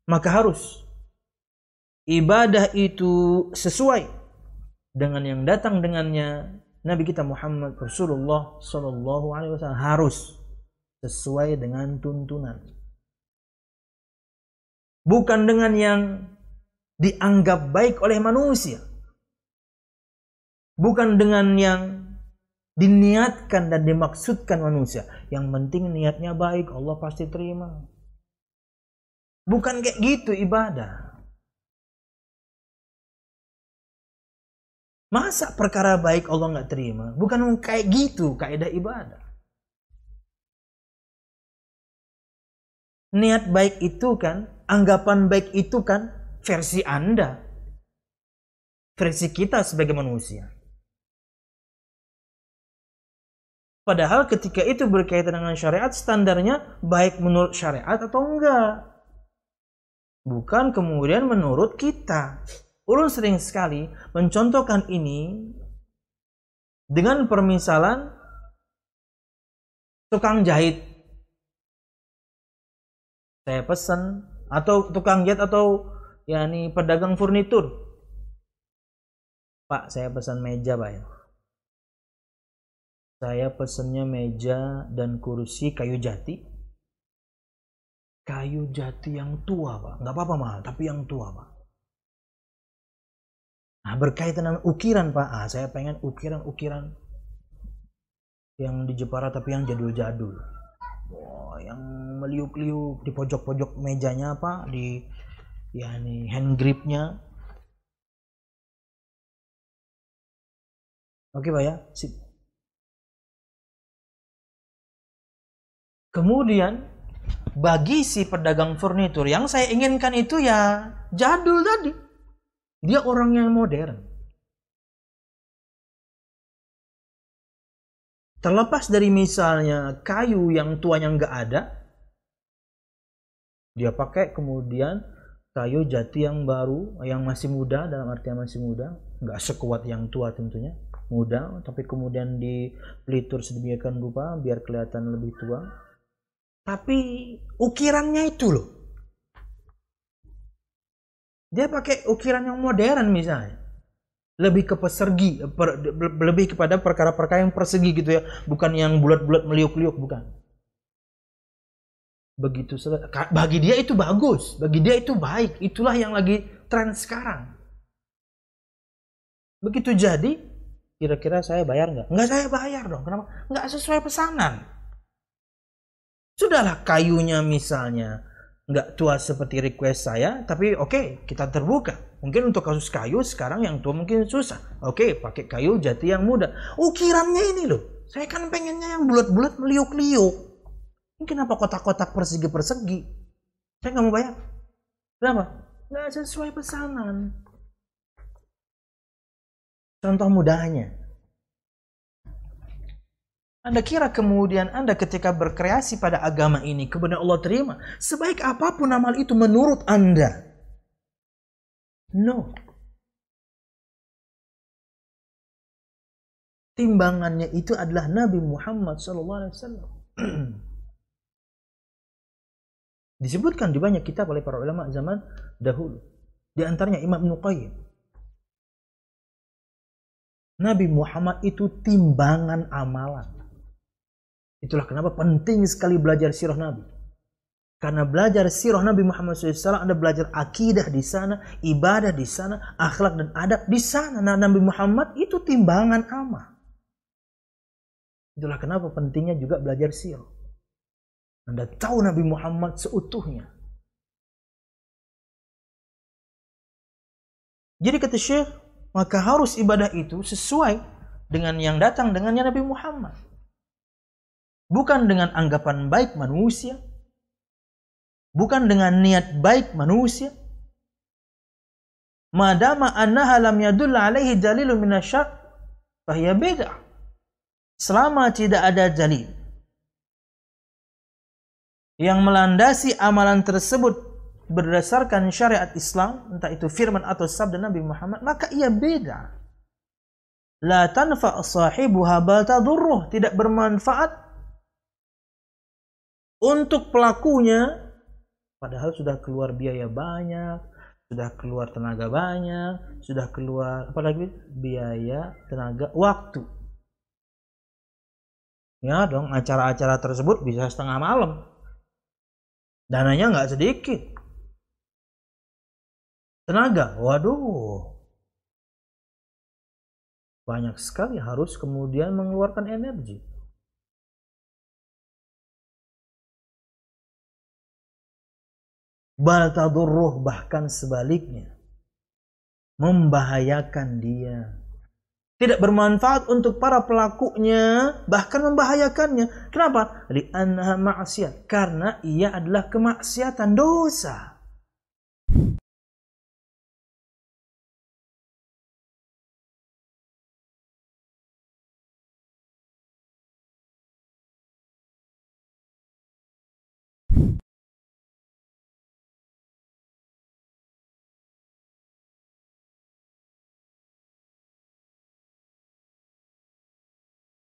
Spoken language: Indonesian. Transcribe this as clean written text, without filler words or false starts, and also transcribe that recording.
Maka harus ibadah itu sesuai dengan yang datang dengannya Nabi kita Muhammad Rasulullah Sallallahu Alaihi Wasallam, harus sesuai dengan tuntunan, bukan dengan yang dianggap baik oleh manusia, bukan dengan yang diniatkan dan dimaksudkan manusia. Yang penting niatnya baik, Allah pasti terima. Bukan kayak gitu ibadah. Masa perkara baik Allah nggak terima? Bukan kayak gitu kaidah ibadah. Niat baik itu kan, anggapan baik itu kan versi Anda, versi kita sebagai manusia. Padahal ketika itu berkaitan dengan syariat, standarnya baik menurut syariat atau enggak, bukan kemudian menurut kita. Ulun sering sekali mencontohkan ini dengan permisalan tukang jahit. Saya pesan, atau tukang jahit, atau yakni pedagang furnitur. Pak, saya pesan meja, Pak ya. Saya pesannya meja dan kursi kayu jati. Kayu jati yang tua, Pak. Nggak apa-apa mahal, tapi yang tua, Pak. Nah, berkaitan dengan ukiran, Pak. Saya pengen ukiran-ukiran yang di Jepara tapi yang jadul-jadul. Wah, yang meliuk-liuk di pojok-pojok mejanya, Pak, di yakni hand gripnya. Oke, Pak ya. Sip. Kemudian bagi si pedagang furnitur, yang saya inginkan itu ya jadul tadi. Dia orang yang modern. Terlepas dari misalnya kayu yang tuanya nggak ada, dia pakai kemudian kayu jati yang baru, yang masih muda, dalam artian masih muda, nggak sekuat yang tua tentunya, muda, tapi kemudian dipelitur sedemikian rupa biar kelihatan lebih tua. Tapi ukirannya itu loh, dia pakai ukiran yang modern misalnya, lebih ke persegi, lebih kepada perkara-perkara yang persegi gitu ya, bukan yang bulat-bulat meliuk-liuk, bukan. Begitu, bagi dia itu bagus, bagi dia itu baik, itulah yang lagi tren sekarang. Begitu jadi, kira-kira saya bayar nggak? Nggak, saya bayar dong. Kenapa? Nggak sesuai pesanan. Sudahlah, kayunya misalnya nggak tua seperti request saya, tapi oke, kita terbuka. Mungkin untuk kasus kayu sekarang yang tua mungkin susah. Oke, pakai kayu jati yang muda. Ukirannya ini loh, saya kan pengennya yang bulat-bulat meliuk-liuk. Ini kenapa kotak-kotak persegi-persegi? Saya nggak mau bayar. Kenapa? Nggak sesuai pesanan. Contoh mudahnya, Anda kira kemudian Anda ketika berkreasi pada agama ini kemudian Allah terima? Sebaik apapun amal itu menurut Anda. No. Timbangannya itu adalah Nabi Muhammad SAW. Disebutkan di banyak kitab oleh para ulama zaman dahulu. Di antaranya Imam Ibnu Qayyim. Nabi Muhammad itu timbangan amalan. Itulah kenapa penting sekali belajar sirah Nabi. Karena belajar sirah Nabi Muhammad SAW, Anda belajar akidah di sana, ibadah di sana, akhlak dan adab di sana. Nah, Nabi Muhammad itu timbangan amal. Itulah kenapa pentingnya juga belajar sirah. Anda tahu Nabi Muhammad seutuhnya. Jadi kata Syekh, maka harus ibadah itu sesuai dengan yang datang dengannya Nabi Muhammad. Bukan dengan anggapan baik manusia, bukan dengan niat baik manusia. Madama annaha lam yadulla alaihi dalilun minasyar' fahiya bid'ah. Selama tidak ada dalil yang melandasi amalan tersebut berdasarkan syariat Islam, entah itu firman atau sabda Nabi Muhammad, maka ia bid'ah. La tanfa' sahibuha bal tadurruh, tidak bermanfaat untuk pelakunya, Padahal sudah keluar biaya banyak, sudah keluar tenaga banyak, sudah keluar apalagi biaya, tenaga, waktu. Ya dong, acara-acara tersebut bisa setengah malam. Dananya nggak sedikit. Tenaga, waduh. Banyak sekali harus kemudian mengeluarkan energi. Bal tadurruh, bahkan sebaliknya, membahayakan dia. Tidak bermanfaat untuk para pelakunya, bahkan membahayakannya. Kenapa? Li'annaha ma'siyah, karena ia adalah kemaksiatan, dosa.